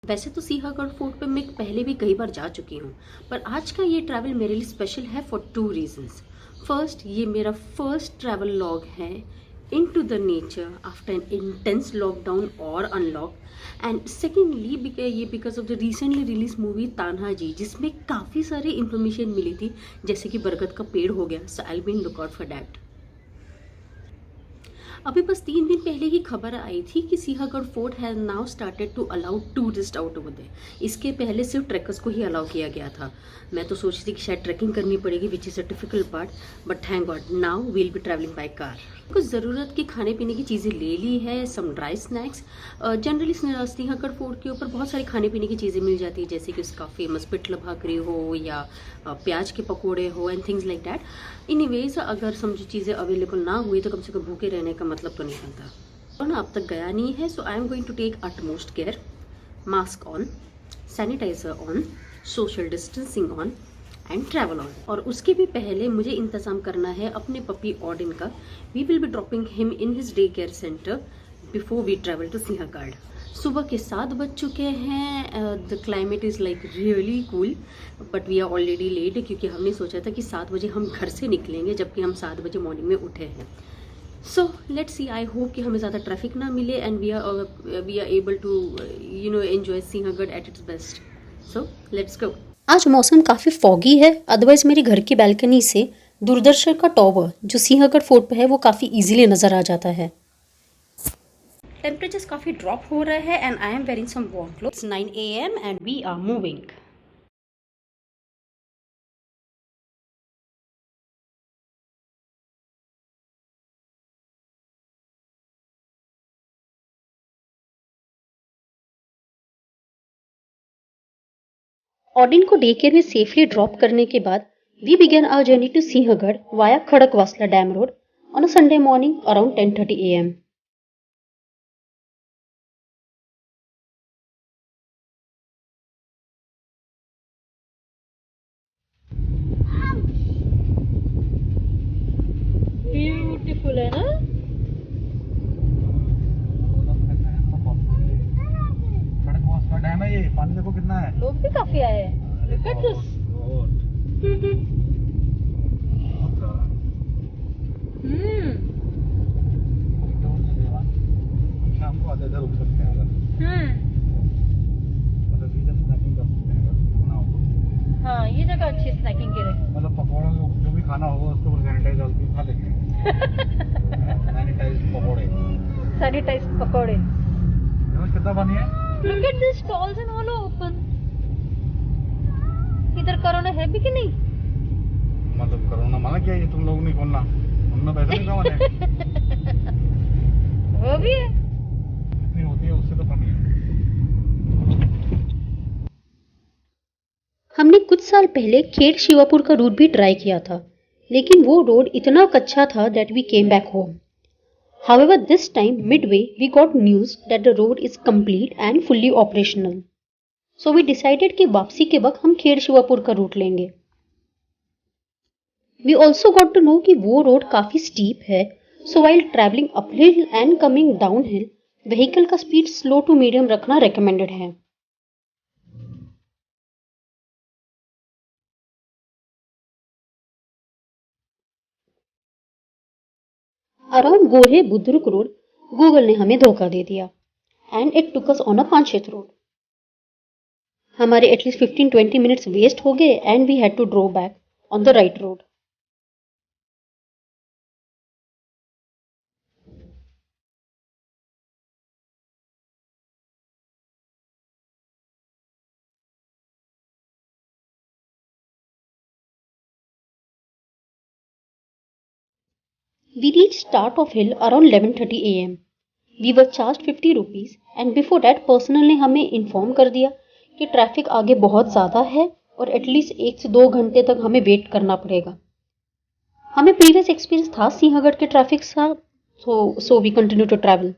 वैसे तो सिंहगढ़ फोर्ट पे मैं पहले भी कई बार जा चुकी हूँ, पर आज का ये ट्रैवल मेरे लिए स्पेशल है फॉर टू रीजंस। फर्स्ट, ये मेरा फर्स्ट ट्रैवल लॉग है into the nature after an intense lockdown और अनलॉक। एंड सेकेंडली ये because of the recently release movie Tanhaji, जिसमें काफ़ी सारी इन्फॉर्मेशन मिली थी, जैसे कि बरगद का पेड़ हो गया। So I been look out for that. अभी बस 3 दिन पहले ही खबर आई थी कि Sinhagad fort has now started to allow tourist out over there. इसके पहले सिर्फ ट्रैकर्स को ही अलाउ किया गया था। मैं तो सोच रही थी कि शायद ट्रैकिंग करनी पड़ेगी, which is a difficult part, but thank god now we'll be travelling by car. कुछ ज़रूरत की खाने पीने की चीज़ें ले ली है, some dry snacks. Generally Sinhagad fort के ऊपर बहुत सारी खाने पीने की चीज़ें मिल जाती है, जैसे कि उसका फेमस पिठला भाकरी हो या प्याज के पकोड़े हो and things like that. Anyways, अगर समझो चीज़ें अवेलेबल ना हुई तो कम से कम भूखे रहने का मतलब तो नहीं बनता। और ना अब तक गया नहीं है, so I am going to take utmost care. Mask on, sanitiser on, social distancing on and travel on. और उसके भी पहले मुझे इंतज़ाम करना है अपने पपी ऑडिन का। We will be dropping him in his day care centre before we travel to Sinhagad. सुबह के 7 बज चुके हैं। The climate is like really cool, but we are already late, क्योंकि हमने सोचा था कि 7 बजे हम घर से निकलेंगे, जबकि हम 7 बजे मॉर्निंग में उठे हैं। So let's see, I hope कि हमें ज़्यादा ट्रैफिक ना मिले and we are able to enjoy Sinhagad at its best. So let's go. आज मौसम काफ़ी फॉगी है, अदरवाइज मेरे घर की बालकनी से दूरदर्शन का टॉवर जो सिंहगढ़ फोर्ट पे है वो काफ़ी इजीली नज़र आ जाता है। टेम्परेचर काफ़ी ड्रॉप हो रहा है and I am wearing some warm clothes. 9 AM and we are moving. Odin को डे केयर में सेफली ड्रॉप करने के बाद we begin our journey to Sinhagad via Khadakwasla dam road on a Sunday morning around 10:30 AM। Beautiful है ना? Dam है ये, पानी देखो कितना है। लोग भी काफी आए हैं। Look at this. शाम को आधे इधर रुक सकते हैं अगर मतलब इधर स्नैकिंग कर सकते हैं अगर बनाओ तो। हाँ, ये जगह अच्छी स्नैकिंग के लिए। मतलब पकौड़ा जो भी खाना होगा उसके ऊपर सैनिटाइज डाल के खा लेंगे। सैनिटाइज पकौड़े। सैनिटाइज पकौड़े। देखो कितना पानी है। Look at these stalls and all open. इधर कोरोना है भी कि नहीं? मतलब कोरोना मना किया ये तुम लोग नहीं खोलना, उनमें पैसे नहीं कमाने। वो भी है। जितनी होती है उससे तो कम ही है। हमने कुछ साल पहले खेड़ शिवापुर का रूट भी ट्राई किया था, लेकिन वो रोड इतना कच्चा था that we came back home. However, this time midway we got news that the road is complete and fully operational. So we decided कि वापसी के वक्त हम खेड़ शिवापुर का रूट लेंगे। We also got to know कि वो रोड काफी steep है, so while traveling uphill and coming downhill, vehicle का speed slow to medium रखना recommended है। Around Gore Budruk road Google ने हमें धोखा दे दिया and it took us on a Panshet road. हमारे एटलीस्ट 15-20 मिनट्स वेस्ट हो गए and we had to draw back on the right road. We reached start of hill around 11:30 AM. We were charged 50 rupees and before that personal ने हमें inform कर दिया कि traffic आगे बहुत ज़्यादा है और एटलीस्ट 1 से 2 घंटे तक हमें वेट करना पड़ेगा। हमें प्रीवियस एक्सपीरियंस था सिंहगढ़ के ट्रैफिक का, so we continue to travel.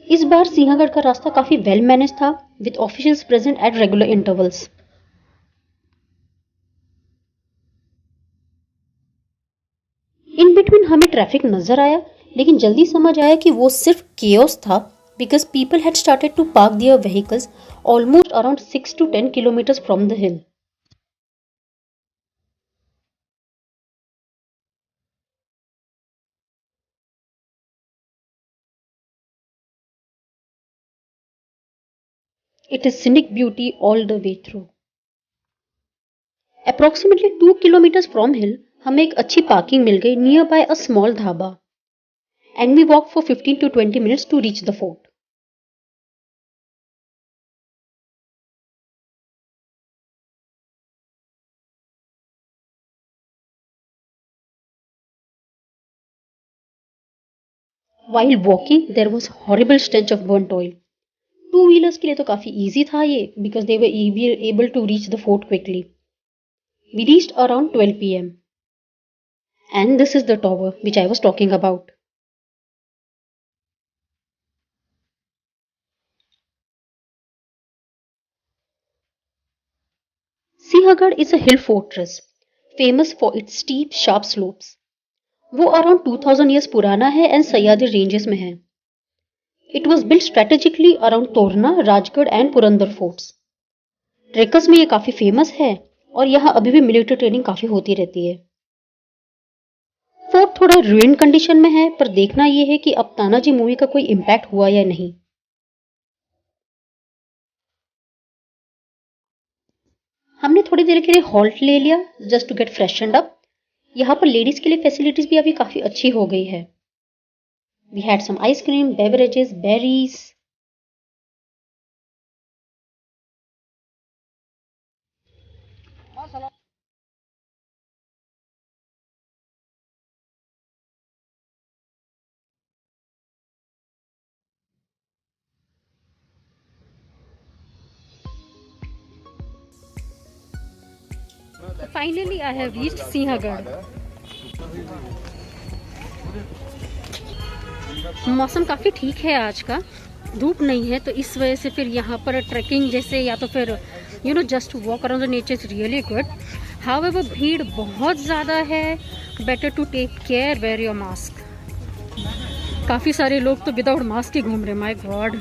इस बार सिंहगढ़ का रास्ता काफ़ी वेल मैनेज था with officials present at regular intervals. In between हमें ट्रैफिक नजर आया, लेकिन जल्दी समझ आया कि वो सिर्फ केओस था because people had started to park their vehicles almost around 6 to 10 kilometers from the hill. It is scenic beauty all the way through. Approximately 2 kilometers from hill, हमें एक अच्छी parking मिल गई near by a small dhaba, and we walked for 15 to 20 minutes to reach the fort. While walking, there was horrible stench of burnt oil. Two wheelers के लिए तो काफी easy था ये because they were able to reach the fort quickly. We reached around 12 p.m. and this is the tower which I was talking about. Sinhagad is a hill fortress famous for its steep sharp slopes. वो around 2000 years पुराना है and Sahyadri ranges में है. It was built strategically around Torna, Rajgad and Purandar forts. Trekkers में ये काफी famous है और यहाँ अभी भी मिलिट्री ट्रेनिंग काफी होती रहती है. फोर्ट थोड़ा ruined कंडीशन में है पर देखना ये है कि अब तानाजी मूवी का कोई इम्पैक्ट हुआ या नहीं. हमने थोड़ी देर के लिए हॉल्ट ले लिया जस्ट टू गेट फ्रेशनड अप. यहाँ पर लेडीज के लिए फैसिलिटीज भी अभी काफी अच्छी हो गई है. We had some ice cream, beverages, berries. Finally, I have reached Sinhagad. मौसम काफ़ी ठीक है आज का, धूप नहीं है तो इस वजह से फिर यहाँ पर ट्रैकिंग जैसे या तो फिर just walk around the nature is really good. However भीड़ बहुत ज़्यादा है. Better to take care, wear your mask. काफ़ी सारे लोग तो विदाउट मास्क ही घूम रहे. My God.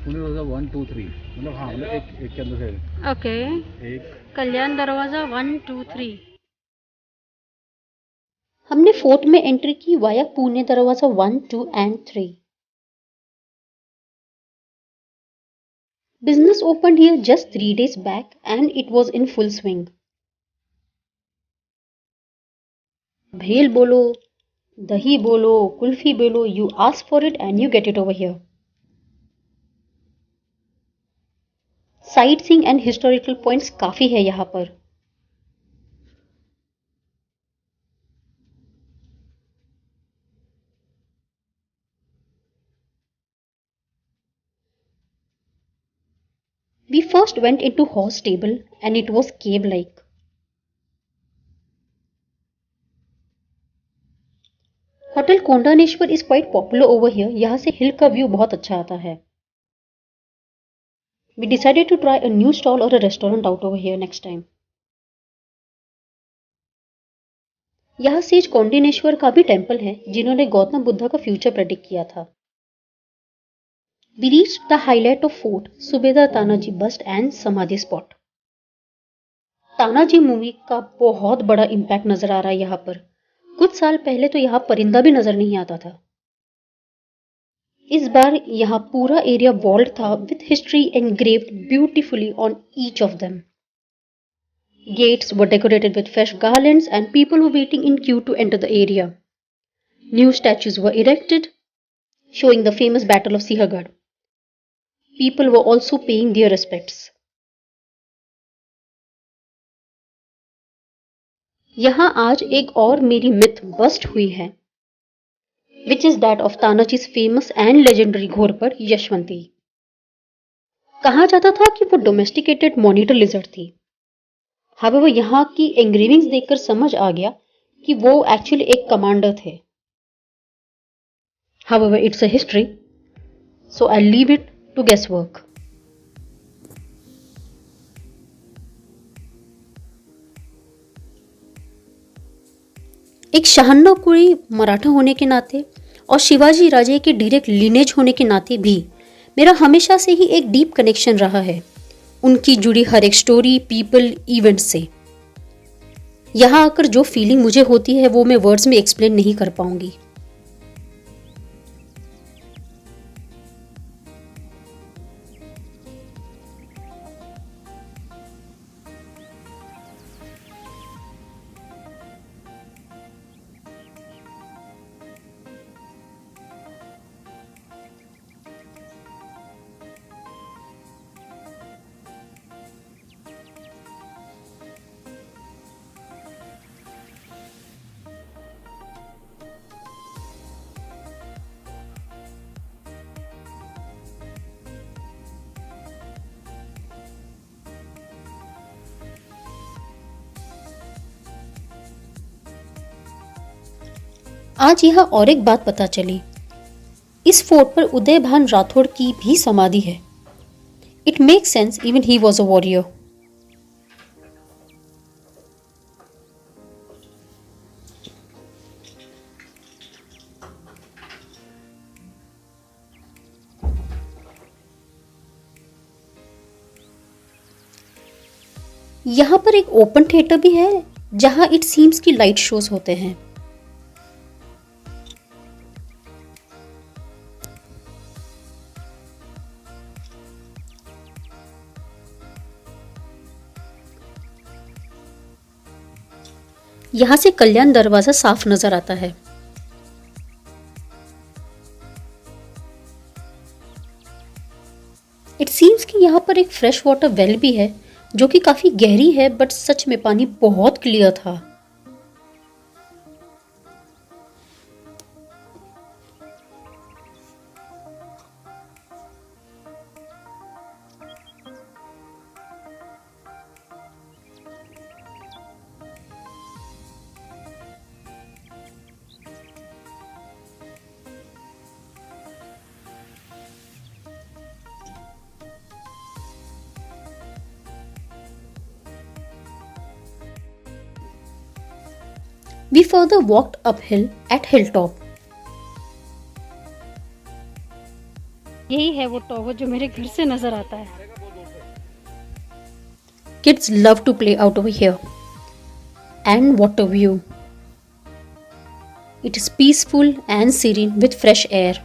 पुणे दरवाजा 1 2 3 मतलब हाँ मतलब एक के अंदर से ओके. एक कल्याण दरवाज़ा 1 2 3. हमने फोर्ट में एंट्री की वाया पुणे दरवाज़ा 1 2 and 3. Business opened here just 3 days back and it was in full swing. भेल बोलो, दही बोलो, कुल्फी बोलो, you ask for it and you get it over here. Sight seeing and historical points काफ़ी है यहाँ पर. We first went into horse stable and it was cave-like. Hotel Kondaneshwar is quite popular over here. यहाँ से हिल का view बहुत अच्छा आता है. We decided to try a new stall or a restaurant out over here next time. यहाँ says कौंडिनेश्वर का भी टेम्पल है जिन्होंने गौतम बुद्धा का फ्यूचर प्रेडिक्ट किया था. We reached the highlight of fort, Subedar Tanaji bast and समाधि स्पॉट. तानाजी मूवी का बहुत बड़ा इम्पैक्ट नजर आ रहा है यहाँ पर. कुछ साल पहले तो यहाँ परिंदा भी नजर नहीं आता था. इस बार यहाँ पूरा एरिया वॉल्ड था with history engraved beautifully on each of them. Gates were decorated with fresh garlands and people were waiting in queue to enter the area. New statues were erected, showing the famous Battle of Sinhagad. People were also paying their respects. यहाँ आज एक और मेरी myth bust हुई है, which is that of तानाजी's famous and legendary घोरपड़ यशवंती. कहा जाता था कि वो डोमेस्टिकेटेड मॉनिटर लिजर्ड थी. हावेवर यहाँ की एंग्रेविंग्स देखकर समझ आ गया कि वो एक्चुअली एक कमांडर थे. However it's a history, so I leave it to guesswork. एक शहानाकुळी मराठा होने के नाते और शिवाजी राजे के डायरेक्ट लिनेज होने के नाते भी मेरा हमेशा से ही एक डीप कनेक्शन रहा है उनकी जुड़ी हर एक स्टोरी, पीपल, इवेंट से। यहाँ आकर जो फीलिंग मुझे होती है वो मैं वर्ड्स में एक्सप्लेन नहीं कर पाऊंगी। आज यहाँ और एक बात पता चली, इस फोर्ट पर उदय भान राठौड़ की भी समाधि है। It makes sense, even he was a warrior. यहाँ पर एक ओपन थिएटर भी है जहाँ इट सीम्स की लाइट शोज होते हैं। यहाँ से कल्याण दरवाजा साफ नजर आता है। इट सीम्स कि यहाँ पर एक फ्रेश वाटर वेल भी है जो कि काफी गहरी है, बट सच में पानी बहुत क्लियर था। We further walked uphill at hilltop. यही है वो टॉवर जो मेरे घर से नजर आता है। Kids love to play out over here. And what a view. It is peaceful and serene with fresh air.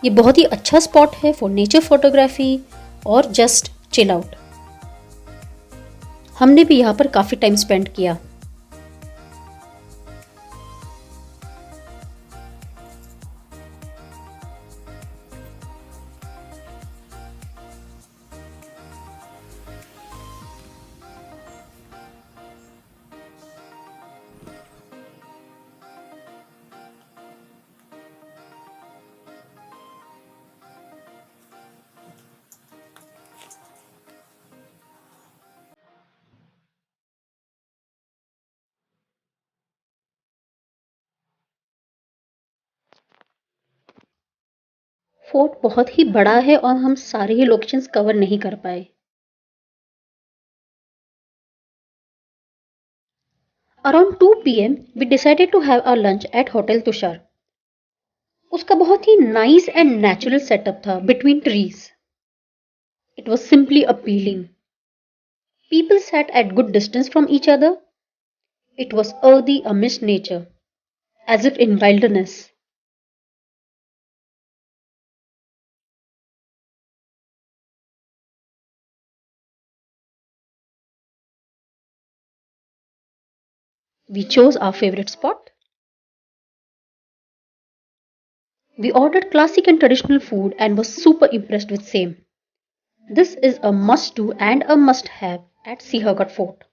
ये बहुत ही अच्छा स्पॉट है फॉर नेचर फोटोग्राफी और जस्ट चिल आउट। हमने भी यहाँ पर काफी टाइम स्पेंड किया। फोर्ट बहुत ही बड़ा है और हम सारे ही लोकेशंस कवर नहीं कर पाए। Around 2 PM we decided to have our lunch at hotel Tushar. उसका बहुत ही नाइस एंड नेचुरल सेटअप था between trees. It was simply appealing. People sat at good distance from each other. It was earthy amidst nature, as if in wilderness. We chose our favorite spot. We ordered classic and traditional food and was super impressed with same. This is a must do and a must have at Sihagat Fort.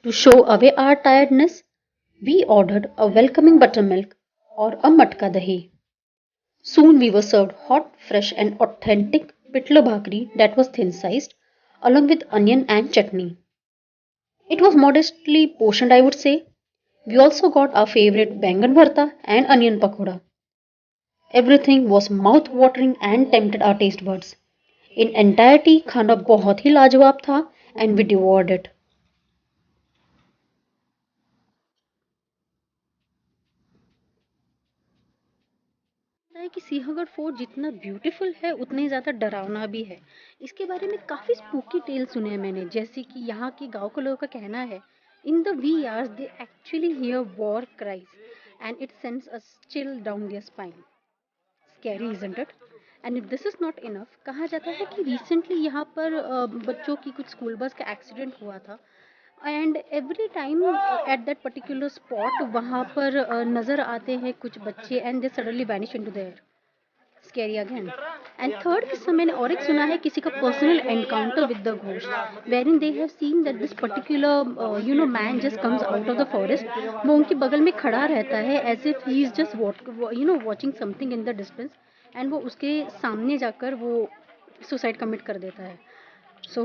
To show away our tiredness, we ordered a welcoming buttermilk or a matka dahi. Soon we were served hot, fresh and authentic pitla bhakri that was thin sized along with onion and chutney. It was modestly portioned, I would say. We also got our favorite bangan bharta and onion pakoda. Everything was mouth-watering and tempted our taste buds. In entirety, खाना बहुत ही लाजवाब था and we devoured it. है कि Sinhagad fort जितना beautiful है उतना ही ज़्यादा डरावना भी है। इसके बारे में काफ़ी स्पूकी टेल सुने हैं मैंने, जैसे कि यहाँ के गांव के लोगों का कहना है in the wee hours they actually hear war cries and it sends a chill down their spine. Scary isn't it? And if this is not enough, कहा जाता है कि रिसेंटली यहाँ पर बच्चों की कुछ स्कूल बस का एक्सीडेंट हुआ था and every time at that particular spot वहाँ पर नज़र आते हैं कुछ बच्चे and they suddenly vanish into the air. Scary again. And third किस्सा मैंने और एक सुना है किसी का personal encounter with the ghost, wherein they have seen that this particular man just comes out of the forest. वो उनके बगल में खड़ा रहता है as if he is just watching something in the distance and वो उसके सामने जाकर वो सुसाइड कमिट कर देता है। सो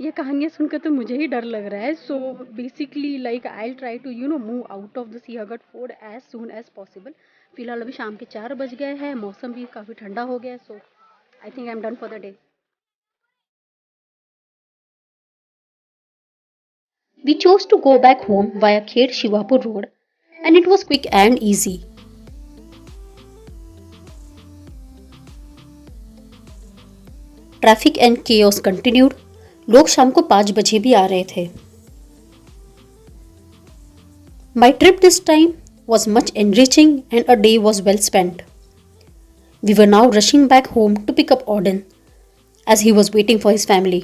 ये कहानियाँ सुनकर तो मुझे ही डर लग रहा है। So basically like I try to move out of the Sinhagad fort as soon as possible. फिलहाल अभी शाम के 4 बज गए हैं, मौसम भी काफ़ी ठंडा हो गया है, so I think I am done for the day. We chose to go back home via Khed Shivapur Road and it was quick and easy. Traffic and chaos continued. लोग शाम को 5 बजे भी आ रहे थे। My trip this time was much enriching and a day was well spent. We were now rushing back home to pick up Auden as he was waiting for his family.